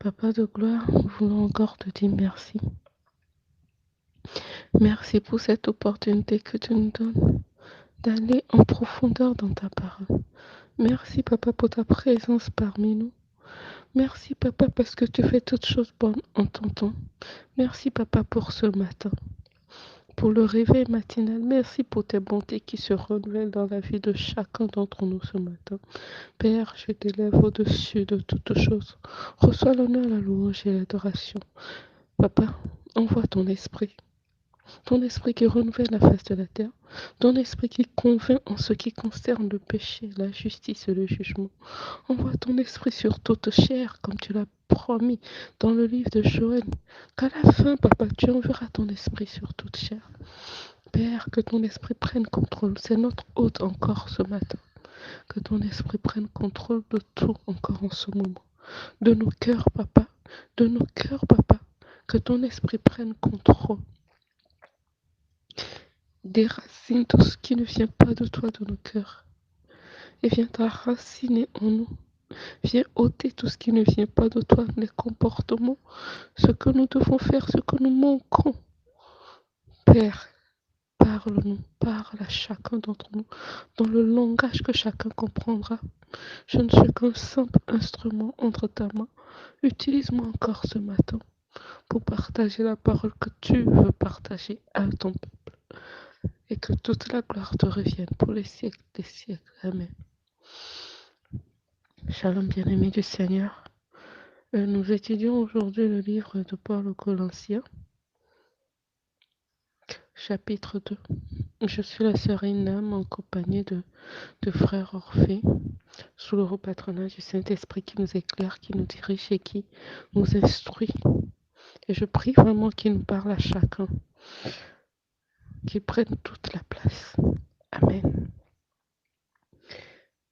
Papa de gloire, nous voulons encore te dire merci. Merci pour cette opportunité que tu nous donnes d'aller en profondeur dans ta parole. Merci, Papa, pour ta présence parmi nous. Merci, Papa, parce que tu fais toutes choses bonnes en ton temps. Merci, Papa, pour ce matin, pour le réveil matinal. Merci pour tes bontés qui se renouvellent dans la vie de chacun d'entre nous ce matin. Père, je t'élève au-dessus de toutes choses. Reçois l'honneur, la louange et l'adoration. Papa, envoie ton esprit qui renouvelle la face de la terre, ton esprit qui convainc en ce qui concerne le péché, la justice et le jugement. Envoie ton esprit sur toute chair, comme tu l'as promis dans le livre de Joël, qu'à la fin, Papa, tu enverras ton esprit sur toute chair. Père, que ton esprit prenne contrôle. C'est notre hôte encore ce matin. Que ton esprit prenne contrôle de tout encore en ce moment. De nos cœurs, Papa. De nos cœurs, Papa. Que ton esprit prenne contrôle. Déracine tout ce qui ne vient pas de toi de nos cœurs. Et viens t'enraciner en nous. Viens ôter tout ce qui ne vient pas de toi, les comportements, ce que nous devons faire, ce que nous manquons. Père, parle-nous, parle à chacun d'entre nous, dans le langage que chacun comprendra. Je ne suis qu'un simple instrument entre ta main. Utilise-moi encore ce matin pour partager la parole que tu veux partager à ton peuple. Et que toute la gloire te revienne pour les siècles des siècles. Amen. Shalom bien-aimés du Seigneur. Nous étudions aujourd'hui le livre de Paul aux Colossiens, chapitre 2. Je suis la sœur Inam en compagnie de frère Orphée, sous le haut patronage du Saint-Esprit qui nous éclaire, qui nous dirige et qui nous instruit. Et je prie vraiment qu'il nous parle à chacun, qu'il prenne toute la place. Amen.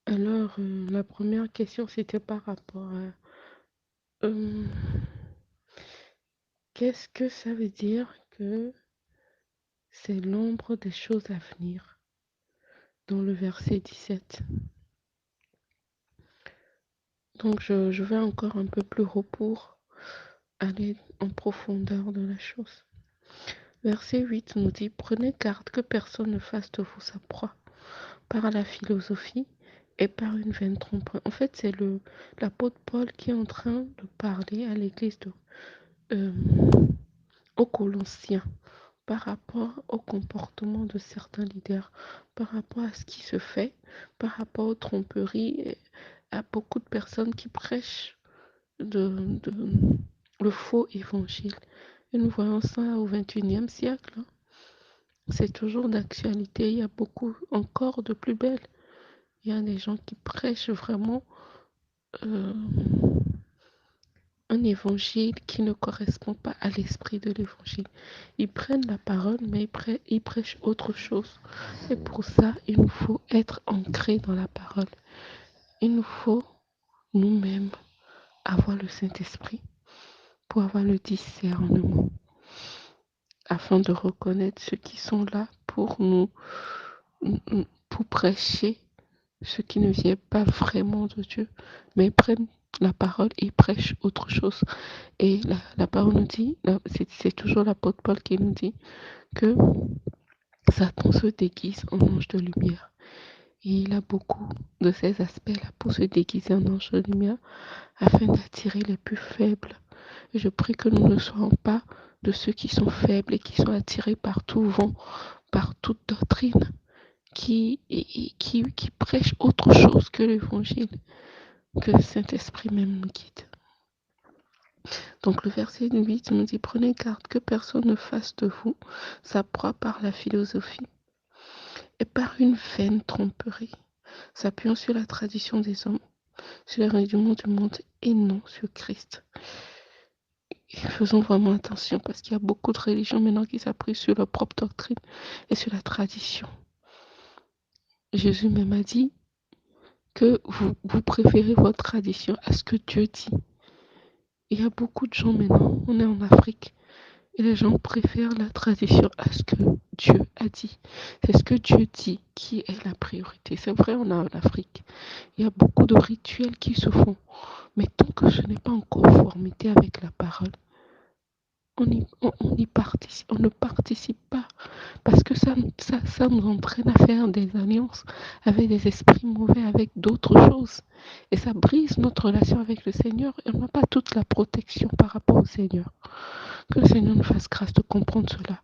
Alors, la première question, c'était par rapport à qu'est-ce que ça veut dire que c'est l'ombre des choses à venir dans le verset 17. Donc, je vais encore un peu plus haut pour aller en profondeur de la chose. Verset 8 nous dit « Prenez garde que personne ne fasse de vous sa proie par la philosophie et par une vaine tromperie. » En fait, c'est l'apôtre Paul qui est en train de parler à l'église aux Colossiens par rapport au comportement de certains leaders, par rapport à ce qui se fait, par rapport aux tromperies, et à beaucoup de personnes qui prêchent le faux évangile. Et nous voyons ça au XXIe siècle. C'est toujours d'actualité. Il y a beaucoup encore de plus belles. Il y a des gens qui prêchent vraiment un évangile qui ne correspond pas à l'esprit de l'évangile. Ils prennent la parole, mais ils prêchent autre chose. Et pour ça, il nous faut être ancrés dans la parole. Il nous faut nous-mêmes avoir le Saint-Esprit pour avoir le discernement, afin de reconnaître ceux qui sont là pour pour prêcher ce qui ne vient pas vraiment de Dieu, mais ils prennent la parole et ils prêchent autre chose. Et la parole nous dit, c'est toujours l'apôtre Paul qui nous dit que Satan se déguise en ange de lumière. Et il a beaucoup de ces aspects-là pour se déguiser en ange de lumière afin d'attirer les plus faibles. Et je prie que nous ne soyons pas de ceux qui sont faibles et qui sont attirés par tout vent, par toute doctrine qui prêche autre chose que l'évangile, que le Saint-Esprit même nous guide. Donc le verset 8 nous dit « Prenez garde que personne ne fasse de vous sa proie par la philosophie et par une vaine tromperie, s'appuyant sur la tradition des hommes, sur les règlements du monde et non sur Christ. » Et faisons vraiment attention parce qu'il y a beaucoup de religions maintenant qui s'appuient sur leur propre doctrine et sur la tradition. Jésus même a dit que vous préférez votre tradition à ce que Dieu dit. Il y a beaucoup de gens maintenant, on est en Afrique, et les gens préfèrent la tradition à ce que Dieu a dit. C'est ce que Dieu dit qui est la priorité. C'est vrai, on est en Afrique. Il y a beaucoup de rituels qui se font. Mais tant que ce n'est pas en conformité avec la parole, on ne participe pas. Parce que ça nous entraîne à faire des alliances avec des esprits mauvais, avec d'autres choses. Et ça brise notre relation avec le Seigneur. Et on n'a pas toute la protection par rapport au Seigneur. Que le Seigneur nous fasse grâce de comprendre cela.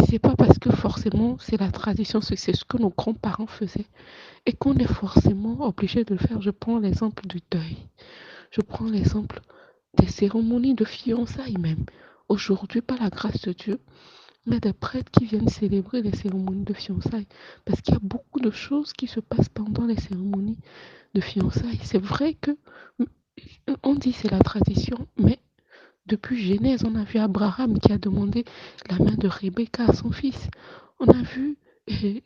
C'est pas parce que forcément c'est la tradition, c'est ce que nos grands-parents faisaient et qu'on est forcément obligé de le faire. Je prends l'exemple du deuil. Je prends l'exemple des cérémonies de fiançailles même. Aujourd'hui, par la grâce de Dieu, il y a des prêtres qui viennent célébrer les cérémonies de fiançailles parce qu'il y a beaucoup de choses qui se passent pendant les cérémonies de fiançailles. C'est vrai que on dit c'est la tradition, mais depuis Genèse, on a vu Abraham qui a demandé la main de Rebecca à son fils. On a vu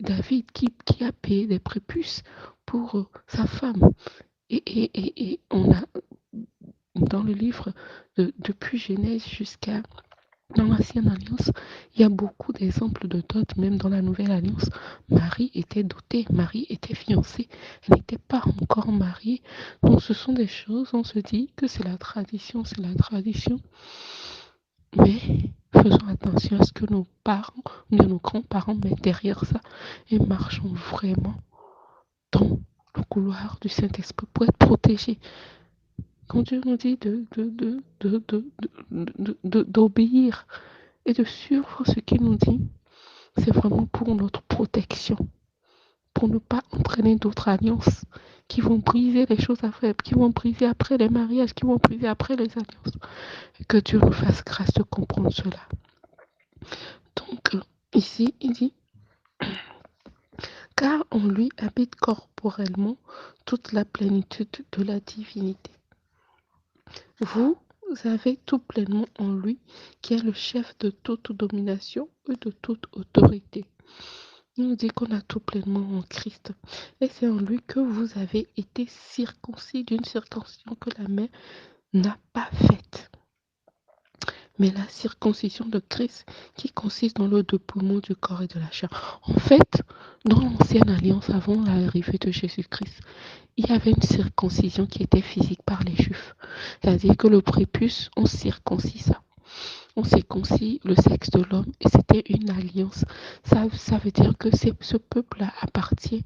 David qui a payé des prépuces pour sa femme. Et on a, dans le livre, depuis Genèse jusqu'à dans l'Ancienne Alliance, il y a beaucoup d'exemples de dot, même dans la Nouvelle Alliance. Marie était dotée, Marie était fiancée, elle n'était pas encore mariée. Donc ce sont des choses, on se dit que c'est la tradition, mais faisons attention à ce que nos parents, nos grands-parents mettent derrière ça et marchons vraiment dans le couloir du Saint-Esprit pour être protégés. Quand Dieu nous dit d'obéir et de suivre ce qu'il nous dit, c'est vraiment pour notre protection, pour ne pas entraîner d'autres alliances qui vont briser les choses après, qui vont briser après les mariages, qui vont briser après les alliances. Que Dieu nous fasse grâce de comprendre cela. Donc, ici, il dit, car en lui habite corporellement toute la plénitude de la divinité. Vous avez tout pleinement en lui, qui est le chef de toute domination et de toute autorité. Il nous dit qu'on a tout pleinement en Christ. Et c'est en lui que vous avez été circoncis d'une circoncision que la main n'a pas faite. Mais la circoncision de Christ qui consiste dans le dépouillement du corps et de la chair. En fait, dans l'ancienne alliance, avant l'arrivée de Jésus-Christ, il y avait une circoncision qui était physique par les Juifs. C'est-à-dire que le prépuce, on circoncis ça. On circoncis le sexe de l'homme et c'était une alliance. Ça veut dire que ce peuple-là appartient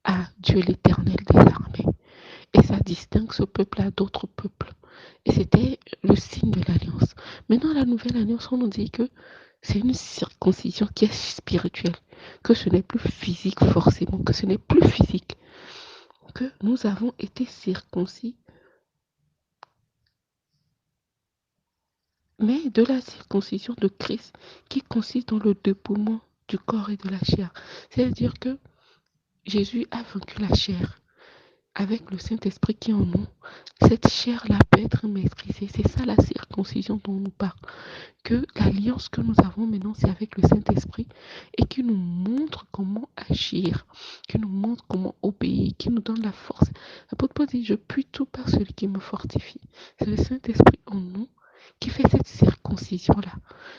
à Dieu l'Éternel des armées. Et ça distingue ce peuple-là d'autres peuples. Et c'était le signe de l'alliance. Maintenant, la nouvelle alliance, on nous dit que c'est une circoncision qui est spirituelle, que ce n'est plus physique forcément, que ce n'est plus physique, que nous avons été circoncis, mais de la circoncision de Christ qui consiste dans le dépouillement du corps et de la chair. C'est-à-dire que Jésus a vaincu la chair avec le Saint-Esprit qui est en nous. Cette chair-là peut être maîtrisée. C'est ça la circoncision dont on nous parle. Que l'alliance que nous avons maintenant, c'est avec le Saint-Esprit et qui nous montre comment agir, qui nous montre comment obéir, qui nous donne la force. L'apôtre Paul dit, je puis tout par celui qui me fortifie. C'est le Saint-Esprit en nous qui fait cette circoncision-là.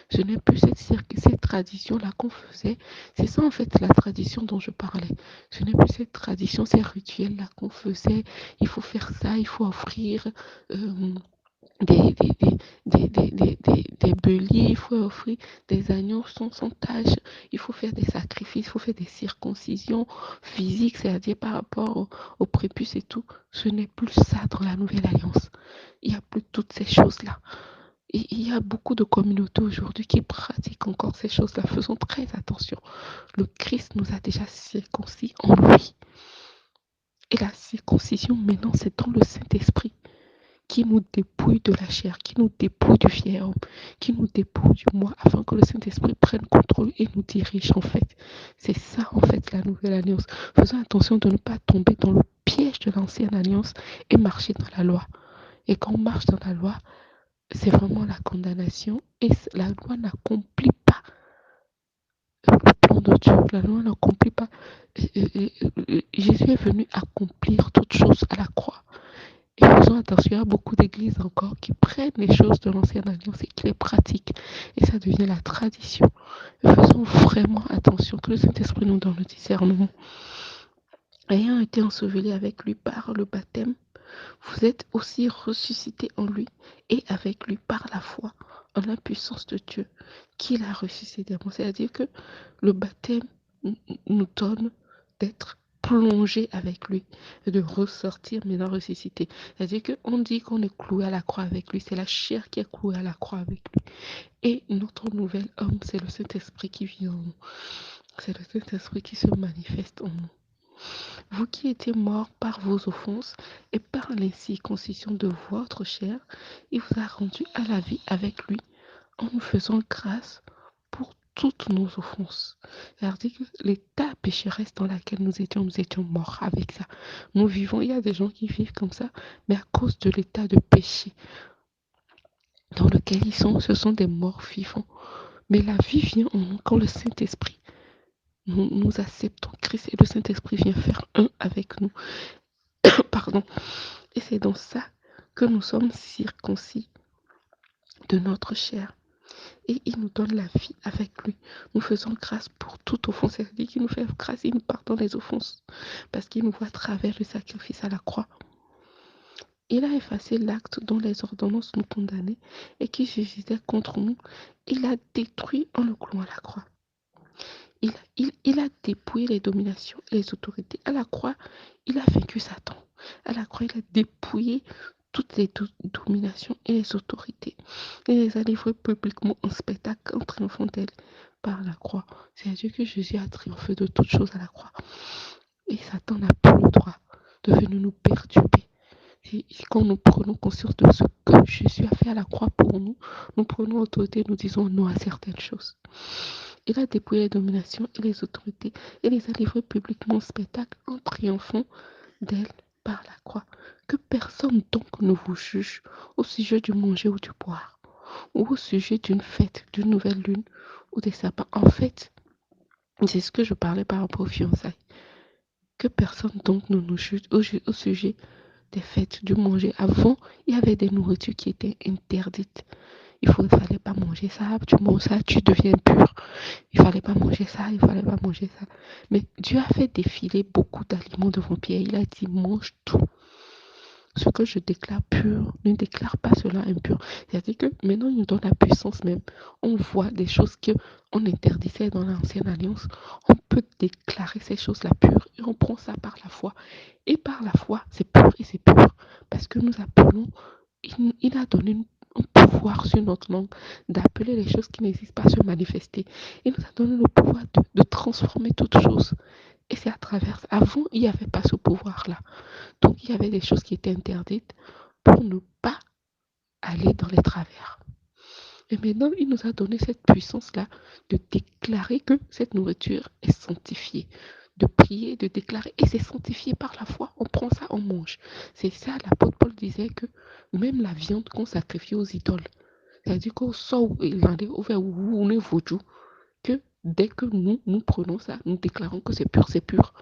Ce n'est plus cette tradition-là qu'on faisait. C'est ça en fait la tradition dont je parlais. Ce n'est plus cette tradition, ces rituels-là qu'on faisait. Il faut faire ça, il faut offrir des, des, des béliers, il faut offrir des agneaux sans tâche, il faut faire des sacrifices, il faut faire des circoncisions physiques, c'est-à-dire par rapport au prépuce et tout. Ce n'est plus ça dans la nouvelle alliance. Il n'y a plus toutes ces choses-là. Et il y a beaucoup de communautés aujourd'hui qui pratiquent encore ces choses-là. Faisons très attention. Le Christ nous a déjà circoncis en lui. Et la circoncision, maintenant, c'est dans le Saint-Esprit qui nous dépouille de la chair, qui nous dépouille du vieil homme, qui nous dépouille du moi, afin que le Saint-Esprit prenne contrôle et nous dirige, en fait. C'est ça, en fait, la nouvelle alliance. Faisons attention de ne pas tomber dans le piège de l'ancienne alliance et marcher dans la loi. Et quand on marche dans la loi, c'est vraiment la condamnation et la loi n'accomplit pas le plan de Dieu. La loi n'accomplit pas. Jésus est venu accomplir toutes choses à la croix. Et faisons attention, il y a beaucoup d'églises encore qui prennent les choses de l'ancienne alliance et qui les pratiquent. Et ça devient la tradition. Et faisons vraiment attention, que le Saint-Esprit nous donne le discernement. Ayant été enseveli avec lui par le baptême, vous êtes aussi ressuscités en lui et avec lui par la foi en la puissance de Dieu qu'il a ressuscité. C'est-à-dire que le baptême nous donne d'être plongé avec lui et de ressortir maintenant ressuscité. C'est-à-dire qu'on dit qu'on est cloué à la croix avec lui, c'est la chair qui est clouée à la croix avec lui. Et notre nouvel homme, c'est le Saint-Esprit qui vit en nous. C'est le Saint-Esprit qui se manifeste en nous. Vous qui étiez morts par vos offenses et par l'incirconcision de votre chair, il vous a rendu à la vie avec lui en nous faisant grâce pour toutes nos offenses. C'est-à-dire que l'état pécheresse dans lequel nous étions morts avec ça. Nous vivons, il y a des gens qui vivent comme ça, mais à cause de l'état de péché dans lequel ils sont, ce sont des morts vivants. Mais la vie vient en nous quand le Saint-Esprit, nous acceptons Christ et le Saint-Esprit vient faire un avec nous. Pardon. Et c'est dans ça que nous sommes circoncis de notre chair. Et il nous donne la vie avec lui. Nous faisons grâce pour toute offense. C'est-à-dire qu'il nous fait grâce, il nous pardonne les offenses. Parce qu'il nous voit à travers le sacrifice à la croix. Il a effacé l'acte dont les ordonnances nous condamnaient et qui jugeait contre nous. Il a détruit en le clouant à la croix. Il a dépouillé les dominations et les autorités. À la croix, il a vaincu Satan. À la croix, il a dépouillé toutes les dominations et les autorités. Il les a livrées publiquement en spectacle en triomphant d'elles par la croix. C'est-à-dire que Jésus a triomphé de toutes choses à la croix. Et Satan n'a plus le droit de venir nous perturber. Et quand nous prenons conscience de ce que Jésus a fait à la croix pour nous, nous prenons autorité, nous disons non à certaines choses. Il a dépouillé les dominations et les autorités et les a livrées publiquement au spectacle en triomphant d'elles par la croix. Que personne donc ne vous juge au sujet du manger ou du boire, ou au sujet d'une fête, d'une nouvelle lune ou des sapins. En fait, c'est ce que je parlais par rapport aux fiançailles. Que personne donc ne nous juge au sujet des fêtes, du manger. Avant, il y avait des nourritures qui étaient interdites. Il ne fallait pas manger ça, tu manges ça, tu deviens pur. Il ne fallait pas manger ça, il ne fallait pas manger ça. Mais Dieu a fait défiler beaucoup d'aliments devant Pierre. Il a dit, mange tout. Ce que je déclare pur, ne déclare pas cela impur. C'est-à-dire que maintenant, il nous donne la puissance même. On voit des choses qu'on interdisait dans l'ancienne alliance. On peut déclarer ces choses-là pures et on prend ça par la foi. Et par la foi, c'est pur et c'est pur. Parce que nous appelons, il a donné un pouvoir sur notre langue d'appeler les choses qui n'existent pas à se manifester. Il nous a donné le pouvoir de transformer toutes choses. Et c'est à travers ça. Avant, il n'y avait pas ce pouvoir-là. Donc, il y avait des choses qui étaient interdites pour ne pas aller dans les travers. Et maintenant, il nous a donné cette puissance-là de déclarer que cette nourriture est sanctifiée. De prier, de déclarer. Et c'est sanctifié par la foi. On prend ça, on mange. C'est ça, l'apôtre Paul disait que même la viande qu'on sacrifie aux idoles, c'est-à-dire qu'on sort que dès que nous prenons ça, nous déclarons que c'est pur, c'est pur.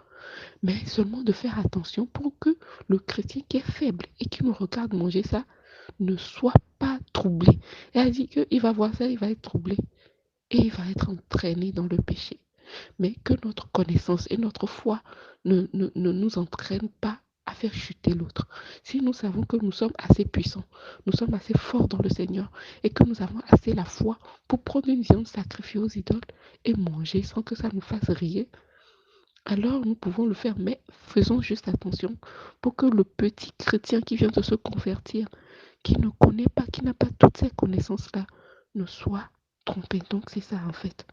Mais seulement de faire attention pour que le chrétien qui est faible et qui nous regarde manger ça ne soit pas troublé. Elle dit qu'il va voir ça, il va être troublé et il va être entraîné dans le péché. Mais que notre connaissance et notre foi ne nous entraînent pas à faire chuter l'autre. Si nous savons que nous sommes assez puissants, nous sommes assez forts dans le Seigneur et que nous avons assez la foi pour prendre une viande sacrifiée aux idoles et manger sans que ça nous fasse rire, alors nous pouvons le faire, mais faisons juste attention pour que le petit chrétien qui vient de se convertir, qui ne connaît pas, qui n'a pas toutes ces connaissances-là, ne soit trompé. Donc c'est ça en fait.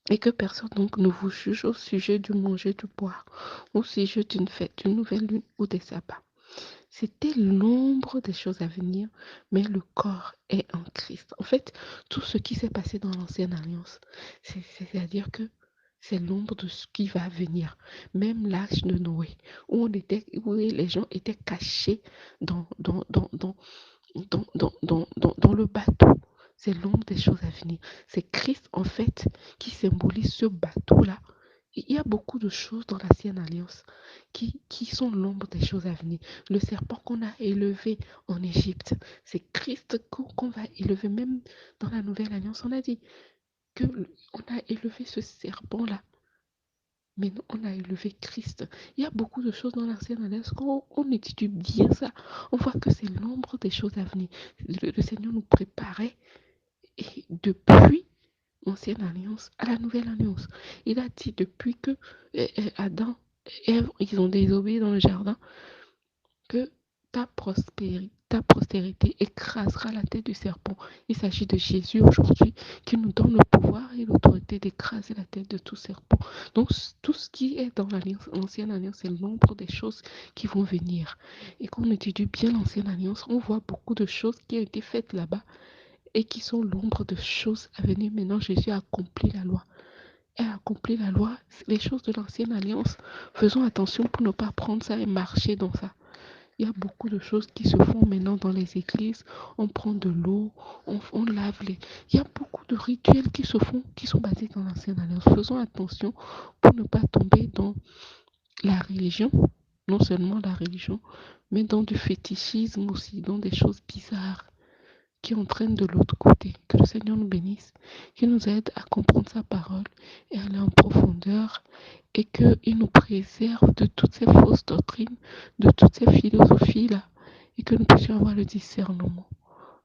Et que personne donc ne vous juge au sujet du manger, du boire, au sujet d'une fête, d'une nouvelle lune ou des sabbats. C'était l'ombre des choses à venir, mais le corps est en Christ. En fait, tout ce qui s'est passé dans l'ancienne alliance, c'est-à-dire que c'est l'ombre de ce qui va venir. Même l'âge de Noé, où les gens étaient cachés dans le bateau. C'est l'ombre des choses à venir. C'est Christ, en fait, qui symbolise ce bateau-là. Il y a beaucoup de choses dans l'ancienne alliance qui sont l'ombre des choses à venir. Le serpent qu'on a élevé en Égypte, c'est Christ qu'on va élever. Même dans la nouvelle alliance, on a dit qu'on a élevé ce serpent-là Maintenant, on a élevé Christ. Il y a beaucoup de choses dans l'ancienne alliance. Quand on étudie bien ça, on voit que c'est l'ombre des choses à venir. Le Seigneur nous préparait et depuis l'ancienne alliance à la nouvelle alliance. Il a dit depuis que Adam et Ève, ils ont désobéi dans le jardin, que ta postérité écrasera la tête du serpent. Il s'agit de Jésus aujourd'hui qui nous donne le pouvoir et l'autorité d'écraser la tête de tout serpent. Donc tout ce qui est dans l'ancienne alliance, c'est l'ombre des choses qui vont venir. Et quand on étudie bien l'ancienne alliance, on voit beaucoup de choses qui ont été faites là-bas et qui sont l'ombre de choses à venir. Maintenant, Jésus a accompli la loi. Elle a accompli la loi, les choses de l'ancienne alliance. Faisons attention pour ne pas prendre ça et marcher dans ça. Il y a beaucoup de choses qui se font maintenant dans les églises. On prend de l'eau, on lave les... Il y a beaucoup de rituels qui se font, qui sont basés dans l'ancienne alliance. Faisons attention pour ne pas tomber dans la religion, non seulement la religion, mais dans du fétichisme aussi, dans des choses bizarres qui entraînent de l'autre côté. Que le Seigneur nous bénisse, qu'il nous aide à comprendre sa parole et à aller en profondeur et qu'il nous préserve de toutes ces fausses doctrines, de toutes ces philosophies-là et que nous puissions avoir le discernement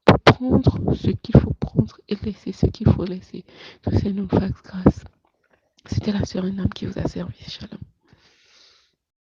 pour prendre ce qu'il faut prendre et laisser ce qu'il faut laisser. Que le Seigneur nous fasse grâce. C'était la sœur Enam qui vous a servi. Shalom.